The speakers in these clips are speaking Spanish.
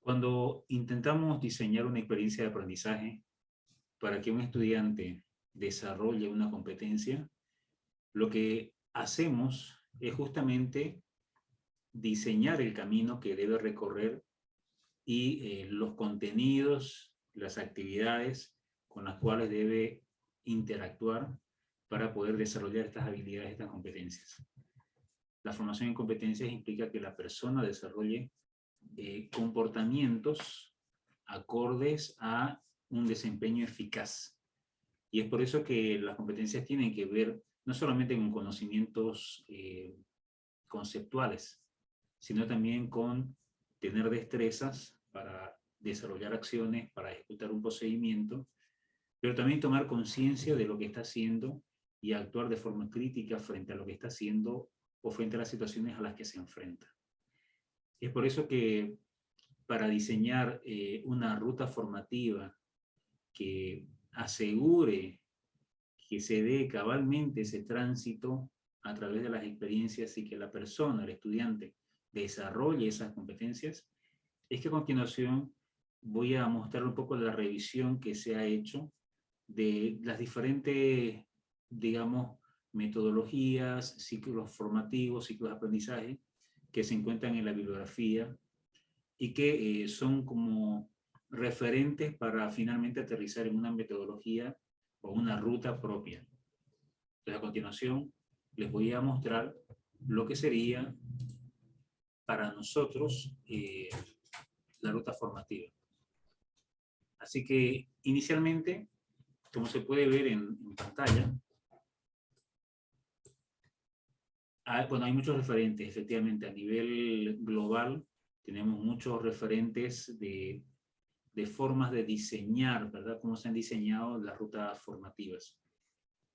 Cuando intentamos diseñar una experiencia de aprendizaje para que un estudiante desarrolle una competencia, lo que hacemos es justamente diseñar el camino que debe recorrer y los contenidos, las actividades con las cuales debe interactuar para poder desarrollar estas habilidades, estas competencias. La formación en competencias implica que la persona desarrolle comportamientos acordes a un desempeño eficaz. Y es por eso que las competencias tienen que ver no solamente con conocimientos conceptuales, sino también con tener destrezas para desarrollar acciones, para ejecutar un procedimiento, pero también tomar conciencia de lo que está haciendo y actuar de forma crítica frente a lo que está haciendo o frente a las situaciones a las que se enfrenta. Es por eso que para diseñar una ruta formativa que asegure que se dé cabalmente ese tránsito a través de las experiencias y que la persona, el estudiante, desarrolle esas competencias, es que a continuación voy a mostrar un poco la revisión que se ha hecho de las diferentes, digamos, metodologías, ciclos formativos, ciclos de aprendizaje que se encuentran en la bibliografía y que son como referentes para finalmente aterrizar en una metodología o una ruta propia. Entonces, a continuación, les voy a mostrar lo que sería para nosotros la ruta formativa. Así que, inicialmente, como se puede ver en pantalla, bueno, hay muchos referentes, efectivamente, a nivel global tenemos muchos referentes de formas de diseñar, ¿verdad? Cómo se han diseñado las rutas formativas,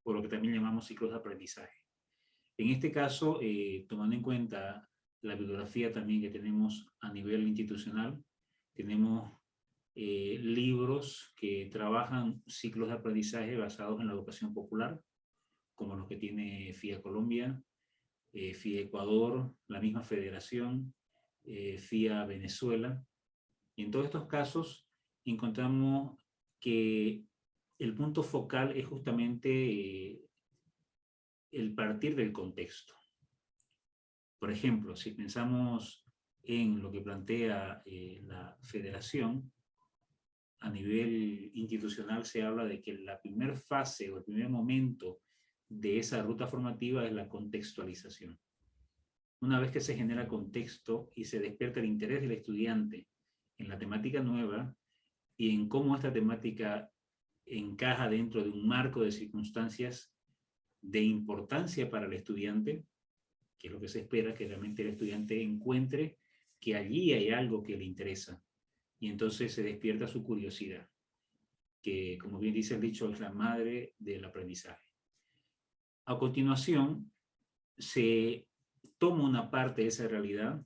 por lo que también llamamos ciclos de aprendizaje. En este caso, tomando en cuenta la bibliografía también que tenemos a nivel institucional, tenemos libros que trabajan ciclos de aprendizaje basados en la educación popular, como los que tiene FIA Colombia, FIA Ecuador, la misma federación, FIA Venezuela. Y en todos estos casos encontramos que el punto focal es justamente el partir del contexto. Por ejemplo, si pensamos en lo que plantea la federación, a nivel institucional se habla de que la primera fase o el primer momento de esa ruta formativa es la contextualización. Una vez que se genera contexto y se despierta el interés del estudiante en la temática nueva y en cómo esta temática encaja dentro de un marco de circunstancias de importancia para el estudiante, que es lo que se espera, que realmente el estudiante encuentre que allí hay algo que le interesa. Y entonces se despierta su curiosidad, que como bien dice el dicho, es la madre del aprendizaje. A continuación, se toma una parte de esa realidad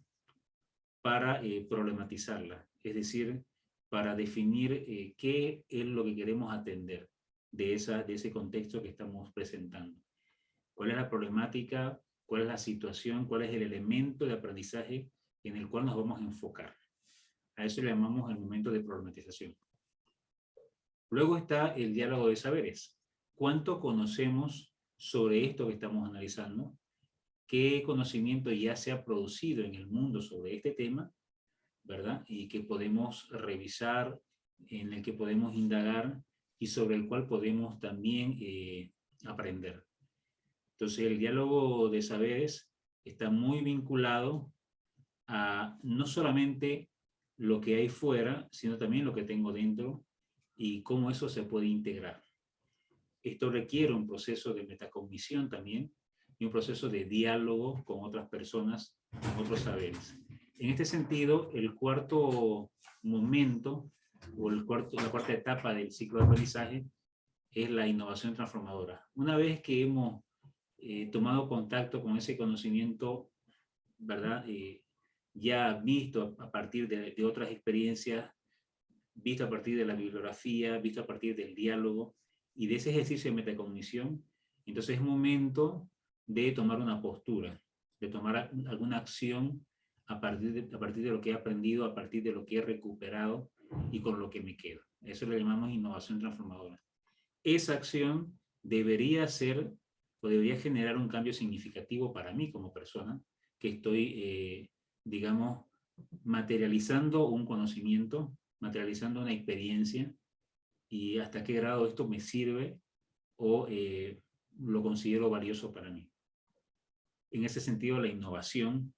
para problematizarla, es decir, para definir qué es lo que queremos atender de ese contexto que estamos presentando. ¿Cuál es la problemática? ¿Cuál es la situación? ¿Cuál es el elemento de aprendizaje en el cual nos vamos a enfocar? A eso le llamamos el momento de problematización. Luego está el diálogo de saberes. ¿Cuánto conocemos sobre esto que estamos analizando? ¿Qué conocimiento ya se ha producido en el mundo sobre este tema, ¿verdad? Y que podemos revisar, en el que podemos indagar y sobre el cual podemos también aprender. Entonces, el diálogo de saberes está muy vinculado a no solamente lo que hay fuera, sino también lo que tengo dentro y cómo eso se puede integrar. Esto requiere un proceso de metacognición también y un proceso de diálogo con otras personas, con otros saberes. En este sentido, el cuarto momento o la cuarta etapa del ciclo de aprendizaje es la innovación transformadora. Una vez que hemos tomado contacto con ese conocimiento, ¿verdad? Ya visto a partir de otras experiencias, visto a partir de la bibliografía, visto a partir del diálogo y de ese ejercicio de metacognición, entonces es momento de tomar una postura, de tomar alguna acción a partir de lo que he aprendido, a partir de lo que he recuperado y con lo que me quedo. Eso le llamamos innovación transformadora. Esa acción debería ser o debería generar un cambio significativo para mí como persona, que estoy, digamos, materializando un conocimiento, materializando una experiencia, y hasta qué grado esto me sirve o lo considero valioso para mí. En ese sentido, la innovación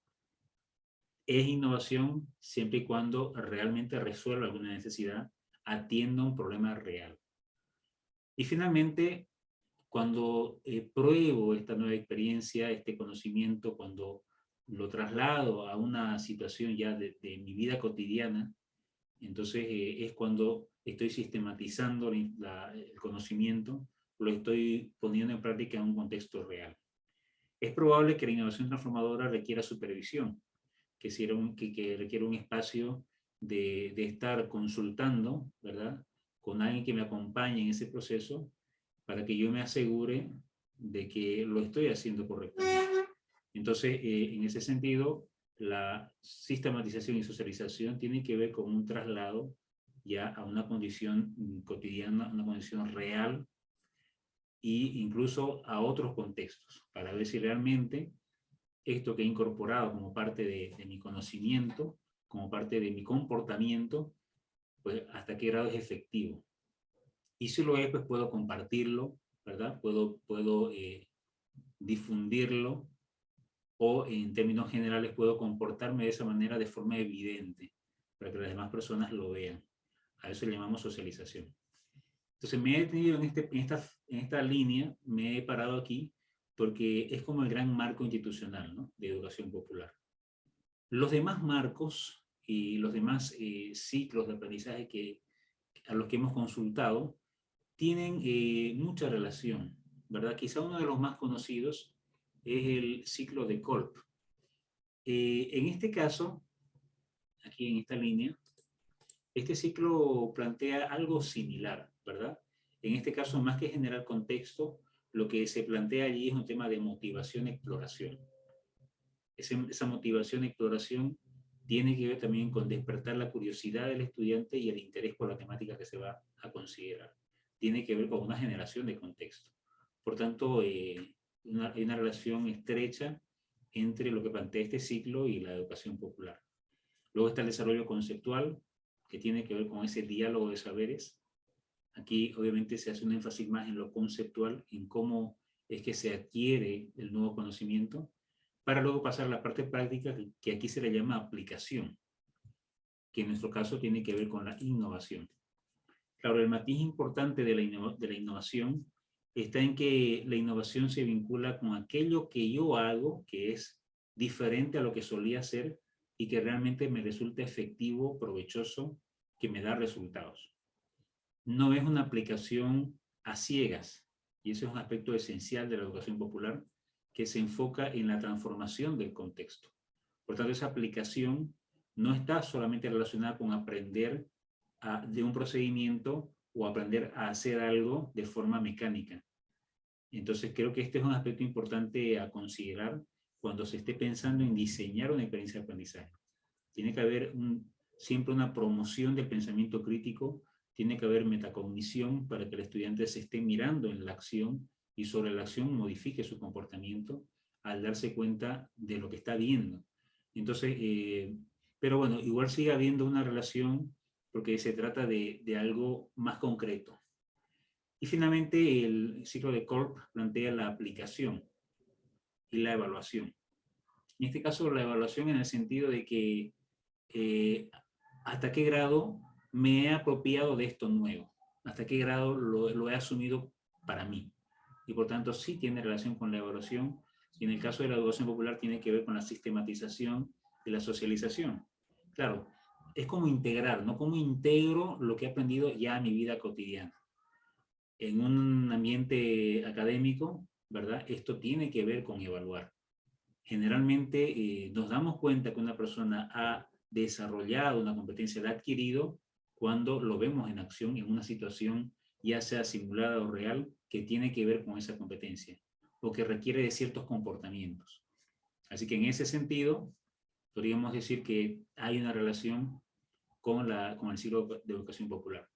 es innovación siempre y cuando realmente resuelva alguna necesidad, atienda un problema real. Y finalmente, cuando pruebo esta nueva experiencia, este conocimiento, cuando lo traslado a una situación ya de mi vida cotidiana, entonces es cuando estoy sistematizando el conocimiento, lo estoy poniendo en práctica en un contexto real. Es probable que la innovación transformadora requiera supervisión, que requiere un espacio de estar consultando, ¿verdad?, con alguien que me acompañe en ese proceso para que yo me asegure de que lo estoy haciendo correctamente. Entonces, en ese sentido, la sistematización y socialización tiene que ver con un traslado ya a una condición cotidiana, una condición real, e incluso a otros contextos, para ver si realmente esto que he incorporado como parte de mi conocimiento, como parte de mi comportamiento, pues hasta qué grado es efectivo. Y si lo es, pues puedo compartirlo, ¿verdad? Puedo difundirlo, o en términos generales puedo comportarme de esa manera de forma evidente, para que las demás personas lo vean. A eso le llamamos socialización. Entonces me he detenido en esta línea, me he parado aquí, porque es como el gran marco institucional, ¿no?, de educación popular. Los demás marcos y los demás ciclos de aprendizaje a los que hemos consultado tienen mucha relación, ¿verdad? Quizá uno de los más conocidos es el ciclo de Kolb. En este caso, aquí en esta línea, este ciclo plantea algo similar, ¿verdad? En este caso, más que generar contexto, lo que se plantea allí es un tema de motivación-exploración. Esa motivación-exploración tiene que ver también con despertar la curiosidad del estudiante y el interés por la temática que se va a considerar. Tiene que ver con una generación de contexto. Por tanto, hay una relación estrecha entre lo que plantea este ciclo y la educación popular. Luego está el desarrollo conceptual, que tiene que ver con ese diálogo de saberes. Aquí obviamente se hace un énfasis más en lo conceptual, en cómo es que se adquiere el nuevo conocimiento, para luego pasar a la parte práctica, que aquí se le llama aplicación, que en nuestro caso tiene que ver con la innovación. Claro, el matiz importante de la innovación está en que la innovación se vincula con aquello que yo hago, que es diferente a lo que solía hacer y que realmente me resulta efectivo, provechoso, que me da resultados. No es una aplicación a ciegas, y ese es un aspecto esencial de la educación popular, que se enfoca en la transformación del contexto. Por tanto, esa aplicación no está solamente relacionada con aprender de un procedimiento o aprender a hacer algo de forma mecánica. Entonces, creo que este es un aspecto importante a considerar cuando se esté pensando en diseñar una experiencia de aprendizaje. Tiene que haber siempre una promoción del pensamiento crítico, tiene que haber metacognición para que el estudiante se esté mirando en la acción y sobre la acción modifique su comportamiento al darse cuenta de lo que está viendo. Entonces, pero bueno, igual sigue habiendo una relación porque se trata de algo más concreto. Y finalmente, el ciclo de Kolb plantea la aplicación y la evaluación. En este caso, la evaluación en el sentido de que hasta qué grado me he apropiado de esto nuevo, hasta qué grado lo he asumido para mí. Y por tanto, sí tiene relación con la evaluación, y en el caso de la educación popular tiene que ver con la sistematización y la socialización. Claro, es como integrar, ¿no? Cómo integro lo que he aprendido ya a mi vida cotidiana. En un ambiente académico, ¿verdad?, esto tiene que ver con evaluar. Generalmente nos damos cuenta que una persona ha desarrollado una competencia, la ha adquirido, cuando lo vemos en acción en una situación, ya sea simulada o real, que tiene que ver con esa competencia o que requiere de ciertos comportamientos. Así que en ese sentido, podríamos decir que hay una relación con el ciclo de educación popular.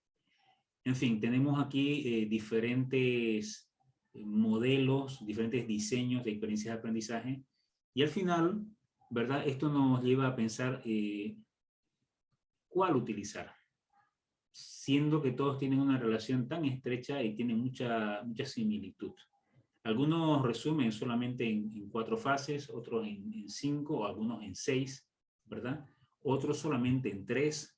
En fin, tenemos aquí diferentes modelos, diferentes diseños de experiencias de aprendizaje, y al final, ¿verdad? Esto nos lleva a pensar cuál utilizar, siendo que todos tienen una relación tan estrecha y tienen mucha similitud. Algunos resumen solamente en 4 fases, otros en 5, o algunos en 6, ¿verdad? Otros solamente en 3.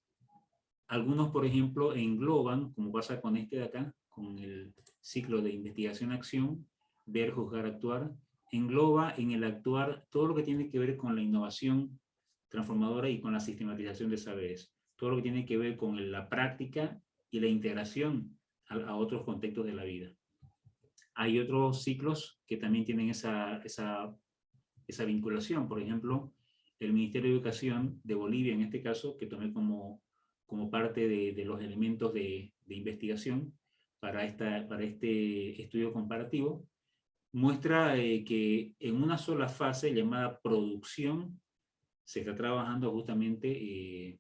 Algunos, por ejemplo, engloban, como pasa con este de acá, con el ciclo de investigación-acción, ver, juzgar, actuar, engloba en el actuar todo lo que tiene que ver con la innovación transformadora y con la sistematización de saberes, todo lo que tiene que ver con la práctica y la integración a otros contextos de la vida. Hay otros ciclos que también tienen esa vinculación. Por ejemplo, el Ministerio de Educación de Bolivia, en este caso, que tomé como parte de los elementos de investigación para este estudio comparativo, muestra que en una sola fase llamada producción se está trabajando justamente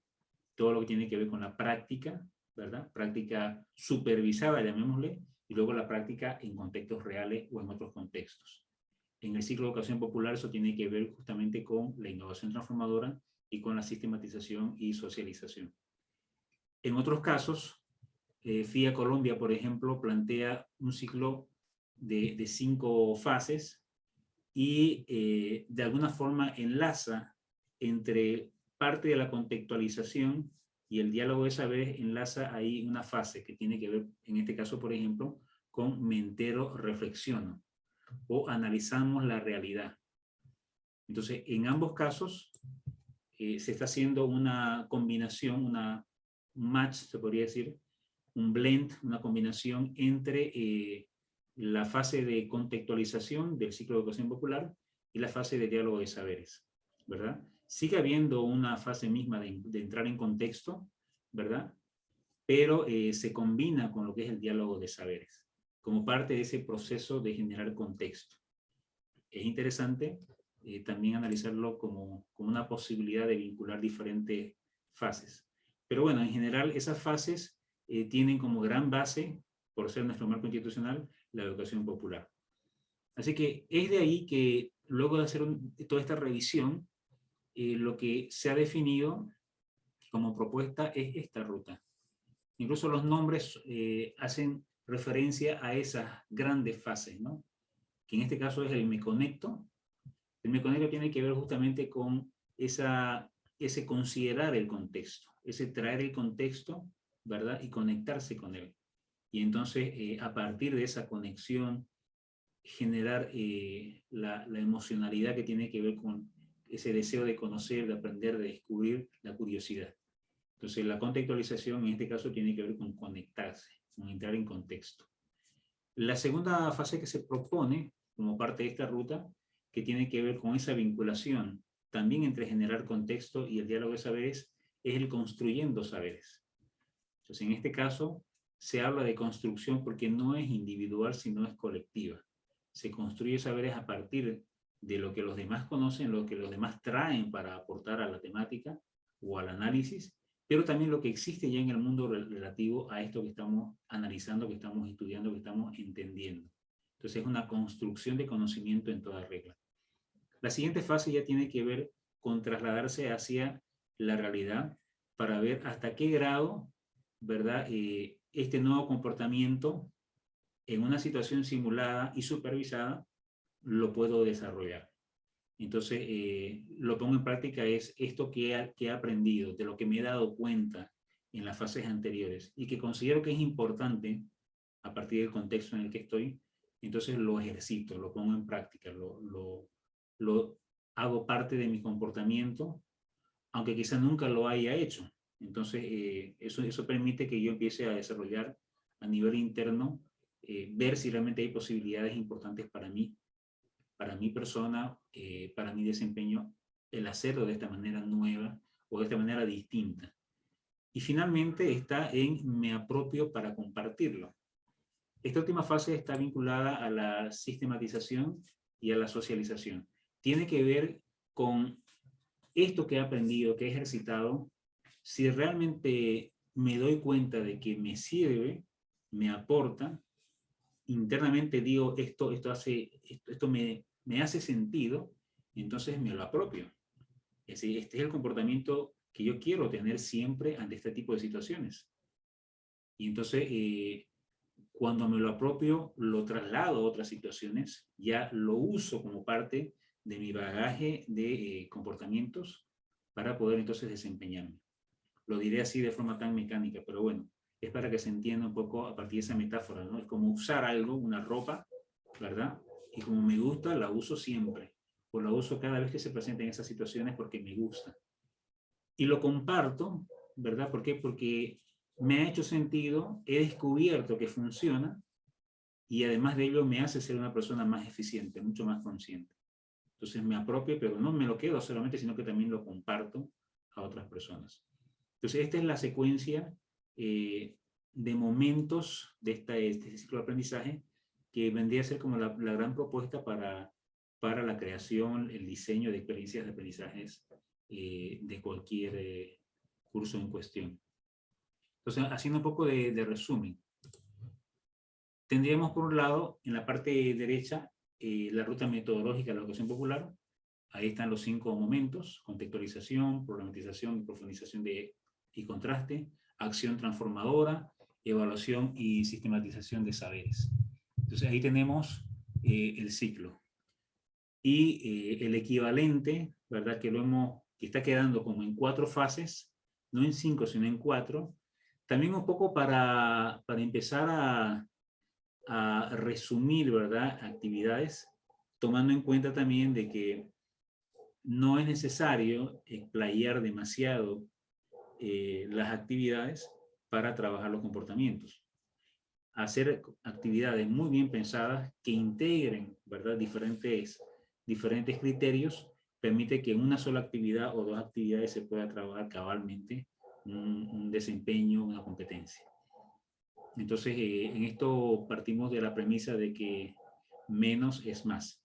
todo lo que tiene que ver con la práctica, ¿verdad? Práctica supervisada, llamémosle, y luego la práctica en contextos reales o en otros contextos. En el ciclo de educación popular eso tiene que ver justamente con la innovación transformadora y con la sistematización y socialización. En otros casos, FIA Colombia, por ejemplo, plantea un ciclo de 5 fases y de alguna forma enlaza entre parte de la contextualización y el diálogo de saberes, enlaza ahí una fase que tiene que ver, en este caso, por ejemplo, con me entero, reflexiono, o analizamos la realidad. Entonces, en ambos casos se está haciendo una combinación, un match, se podría decir, un blend, una combinación entre la fase de contextualización del ciclo de educación popular y la fase de diálogo de saberes, ¿verdad? Sigue habiendo una fase misma de entrar en contexto, ¿verdad? Pero se combina con lo que es el diálogo de saberes, como parte de ese proceso de generar contexto. Es interesante también analizarlo como una posibilidad de vincular diferentes fases. Pero bueno, en general esas fases tienen como gran base, por ser nuestro marco institucional, la educación popular. Así que es de ahí que luego de hacer toda esta revisión, lo que se ha definido como propuesta es esta ruta. Incluso los nombres hacen referencia a esas grandes fases, ¿no? Que en este caso es el me conecto. El me conecto tiene que ver justamente con ese considerar el contexto, ese traer el contexto, ¿verdad? Y conectarse con él. Y entonces, a partir de esa conexión, generar la emocionalidad que tiene que ver con ese deseo de conocer, de aprender, de descubrir, la curiosidad. Entonces, la contextualización en este caso tiene que ver con conectarse, con entrar en contexto. La segunda fase que se propone como parte de esta ruta, que tiene que ver con esa vinculación también entre generar contexto y el diálogo de saberes, es el construyendo saberes. Entonces, en este caso, se habla de construcción porque no es individual, sino es colectiva. Se construye saberes a partir de lo que los demás conocen, lo que los demás traen para aportar a la temática o al análisis, pero también lo que existe ya en el mundo relativo a esto que estamos analizando, que estamos estudiando, que estamos entendiendo. Entonces es una construcción de conocimiento en toda regla. La siguiente fase ya tiene que ver con trasladarse hacia la realidad para ver hasta qué grado, ¿verdad? Este nuevo comportamiento en una situación simulada y supervisada lo puedo desarrollar. Entonces, lo pongo en práctica es esto que he aprendido, de lo que me he dado cuenta en las fases anteriores y que considero que es importante a partir del contexto en el que estoy, entonces lo ejercito, lo pongo en práctica, lo hago parte de mi comportamiento, aunque quizás nunca lo haya hecho. Entonces, eso permite que yo empiece a desarrollar a nivel interno, ver si realmente hay posibilidades importantes para mí, para mi persona, para mi desempeño, el hacerlo de esta manera nueva o de esta manera distinta. Y finalmente está en me apropio para compartirlo. Esta última fase está vinculada a la sistematización y a la socialización. Tiene que ver con esto que he aprendido, que he ejercitado, si realmente me doy cuenta de que me sirve, me aporta, internamente digo, esto me hace sentido, entonces me lo apropio. Es decir, este es el comportamiento que yo quiero tener siempre ante este tipo de situaciones. Y entonces, cuando me lo apropio, lo traslado a otras situaciones, ya lo uso como parte de mi bagaje de comportamientos para poder entonces desempeñarme. Lo diré así de forma tan mecánica, pero bueno, es para que se entienda un poco a partir de esa metáfora, ¿no? Es como usar algo, una ropa, ¿verdad? Y como me gusta, la uso siempre, o la uso cada vez que se presenten esas situaciones porque me gusta. Y lo comparto, ¿verdad? ¿Por qué? Porque me ha hecho sentido, he descubierto que funciona y además de ello me hace ser una persona más eficiente, mucho más consciente. Entonces me apropio, pero no me lo quedo solamente, sino que también lo comparto a otras personas. Entonces esta es la secuencia de momentos de este ciclo de aprendizaje que vendría a ser como la gran propuesta para la creación, el diseño de experiencias de aprendizajes de cualquier curso en cuestión. Entonces, haciendo un poco de resumen, tendríamos por un lado, en la parte derecha, la ruta metodológica de la educación popular. Ahí están los 5 momentos: contextualización, problematización, profundización y contraste, acción transformadora, evaluación y sistematización de saberes. Entonces ahí tenemos el ciclo. Y el equivalente, ¿verdad? Que está quedando como en 4 fases, no en 5, sino en 4, también un poco para empezar a resumir, ¿verdad? Actividades, tomando en cuenta también de que no es necesario explayar demasiado las actividades para trabajar los comportamientos. Hacer actividades muy bien pensadas que integren, ¿verdad? Diferentes criterios permite que en una sola actividad o 2 actividades se pueda trabajar cabalmente un desempeño, una competencia. Entonces, en esto partimos de la premisa de que menos es más.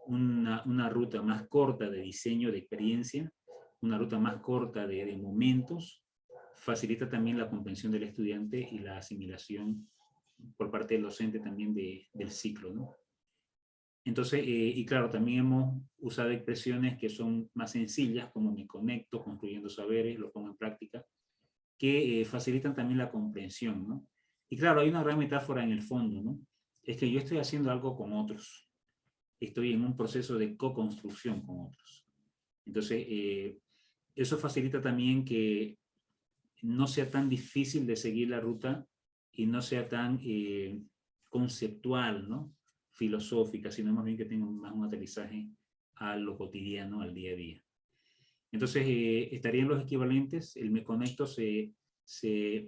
Una ruta más corta de diseño de experiencia, una ruta más corta de momentos, facilita también la comprensión del estudiante y la asimilación por parte del docente también del ciclo, ¿no? Entonces, y claro, también hemos usado expresiones que son más sencillas, como me conecto, construyendo saberes, lo pongo en práctica, que facilitan también la comprensión, ¿no? Y claro, hay una gran metáfora en el fondo, ¿no? Es que yo estoy haciendo algo con otros, estoy en un proceso de co-construcción con otros. Entonces, eso facilita también que no sea tan difícil de seguir la ruta y no sea tan conceptual, ¿no? Filosófica, sino más bien que tenga más un aterrizaje a lo cotidiano, al día a día. Entonces, estarían los equivalentes. El me conecto se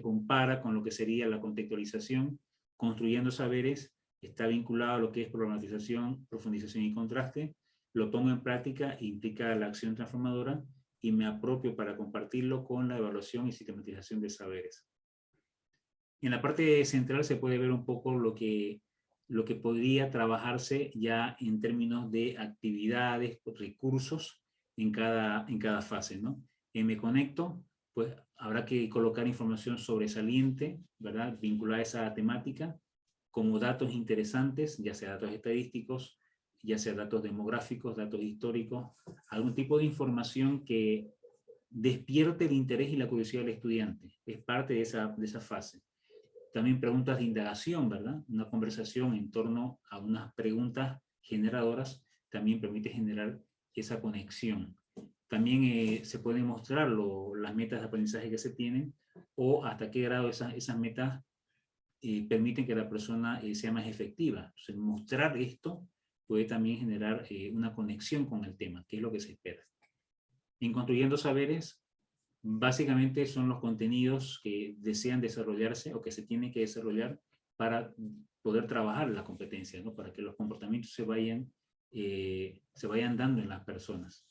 compara con lo que sería la contextualización, construyendo saberes, está vinculado a lo que es problematización, profundización y contraste. Lo pongo en práctica, implica la acción transformadora y me apropio para compartirlo con la evaluación y sistematización de saberes. En la parte central se puede ver un poco lo que podría trabajarse ya en términos de actividades, recursos en cada fase, ¿no? Me conecto, pues habrá que colocar información sobresaliente, ¿verdad? Vinculada a esa temática, como datos interesantes, ya sea datos estadísticos, ya sea datos demográficos, datos históricos, algún tipo de información que despierte el interés y la curiosidad del estudiante. Es parte de esa fase. También preguntas de indagación, ¿verdad? Una conversación en torno a unas preguntas generadoras también permite generar esa conexión. También se pueden mostrar las metas de aprendizaje que se tienen o hasta qué grado esas metas permiten que la persona sea más efectiva. Entonces, mostrar esto puede también generar una conexión con el tema, que es lo que se espera. En construyendo saberes, básicamente son los contenidos que desean desarrollarse o que se tienen que desarrollar para poder trabajar la competencia, ¿no? Para que los comportamientos se vayan dando en las personas.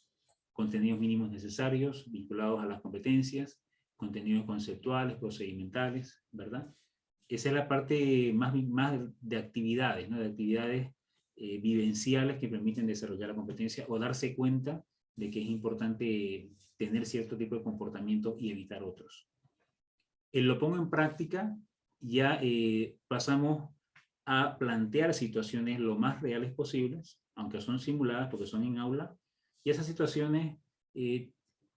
Contenidos mínimos necesarios vinculados a las competencias, contenidos conceptuales, procedimentales, ¿verdad? Esa es la parte más de actividades, ¿no? De actividades vivenciales que permiten desarrollar la competencia o darse cuenta de que es importante tener cierto tipo de comportamiento y evitar otros. Lo pongo en práctica, ya pasamos a plantear situaciones lo más reales posibles, aunque son simuladas porque son en aula, y esas situaciones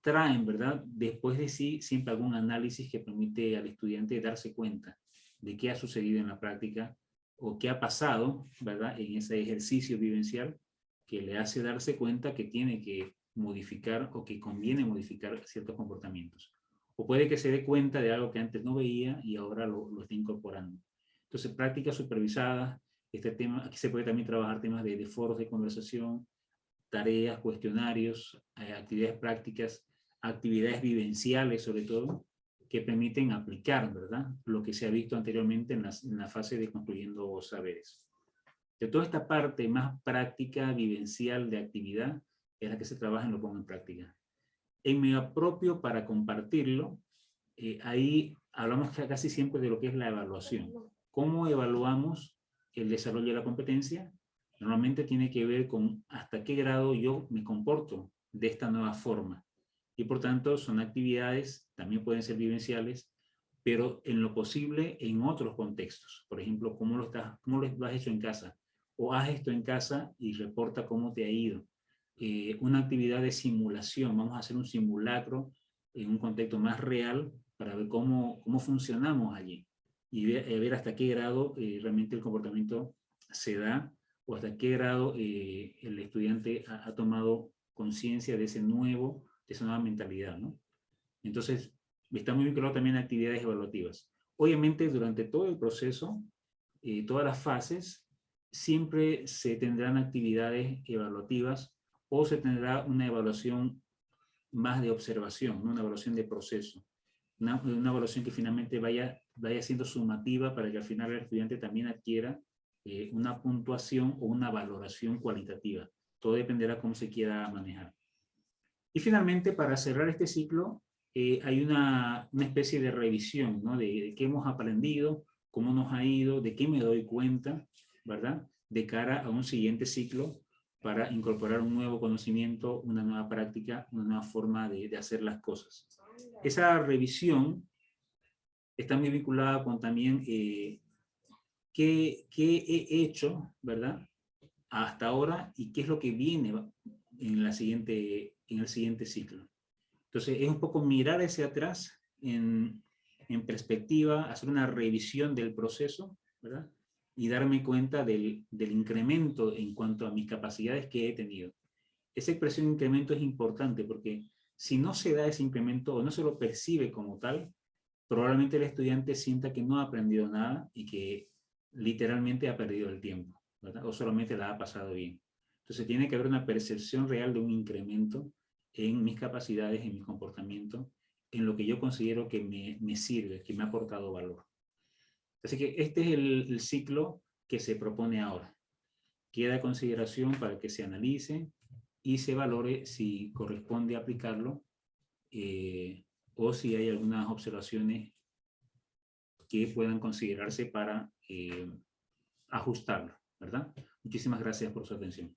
traen, ¿verdad?, después de sí siempre algún análisis que permite al estudiante darse cuenta de qué ha sucedido en la práctica o qué ha pasado, ¿verdad?, en ese ejercicio vivencial que le hace darse cuenta que tiene que modificar o que conviene modificar ciertos comportamientos. O puede que se dé cuenta de algo que antes no veía y ahora lo está incorporando. Entonces, prácticas supervisadas, este tema, aquí se puede también trabajar temas de foros de conversación, tareas, cuestionarios, actividades prácticas, actividades vivenciales sobre todo, que permiten aplicar, ¿verdad?, lo que se ha visto anteriormente en la fase de construyendo saberes. De toda esta parte más práctica, vivencial de actividad, es la que se trabaja en lo pongo en práctica. En me apropio para compartirlo, ahí hablamos casi siempre de lo que es la evaluación. ¿Cómo evaluamos el desarrollo de la competencia? Normalmente tiene que ver con hasta qué grado yo me comporto de esta nueva forma. Y por tanto son actividades, también pueden ser vivenciales, pero en lo posible en otros contextos. Por ejemplo, ¿cómo lo has hecho en casa? O haz esto en casa y reporta cómo te ha ido. Una actividad de simulación, vamos a hacer un simulacro en un contexto más real para ver cómo funcionamos allí y ver hasta qué grado realmente el comportamiento se da o hasta qué grado el estudiante ha tomado conciencia de esa nueva mentalidad, ¿no? Entonces, está muy vinculado también a actividades evaluativas. Obviamente, durante todo el proceso, todas las fases, siempre se tendrán actividades evaluativas o se tendrá una evaluación más de observación, ¿no? Una evaluación de proceso. Una evaluación que finalmente vaya siendo sumativa para que al final el estudiante también adquiera una puntuación o una valoración cualitativa. Todo dependerá cómo se quiera manejar. Y finalmente, para cerrar este ciclo, hay una especie de revisión, ¿no?, de qué hemos aprendido, cómo nos ha ido, de qué me doy cuenta, ¿verdad?, de cara a un siguiente ciclo para incorporar un nuevo conocimiento, una nueva práctica, una nueva forma de hacer las cosas. Esa revisión está muy vinculada con también qué he hecho, ¿verdad?, hasta ahora y qué es lo que viene en el siguiente ciclo. Entonces, es un poco mirar hacia atrás en perspectiva, hacer una revisión del proceso, ¿verdad?, y darme cuenta del incremento en cuanto a mis capacidades que he tenido. Esa expresión incremento es importante porque si no se da ese incremento o no se lo percibe como tal, probablemente el estudiante sienta que no ha aprendido nada y que literalmente ha perdido el tiempo, ¿verdad?, o solamente la ha pasado bien. Entonces tiene que haber una percepción real de un incremento en mis capacidades, en mi comportamiento, en lo que yo considero que me sirve, que me ha aportado valor. Así que este es el ciclo que se propone ahora. Queda a consideración para que se analice y se valore si corresponde aplicarlo o si hay algunas observaciones que puedan considerarse para ajustarlo, ¿verdad? Muchísimas gracias por su atención.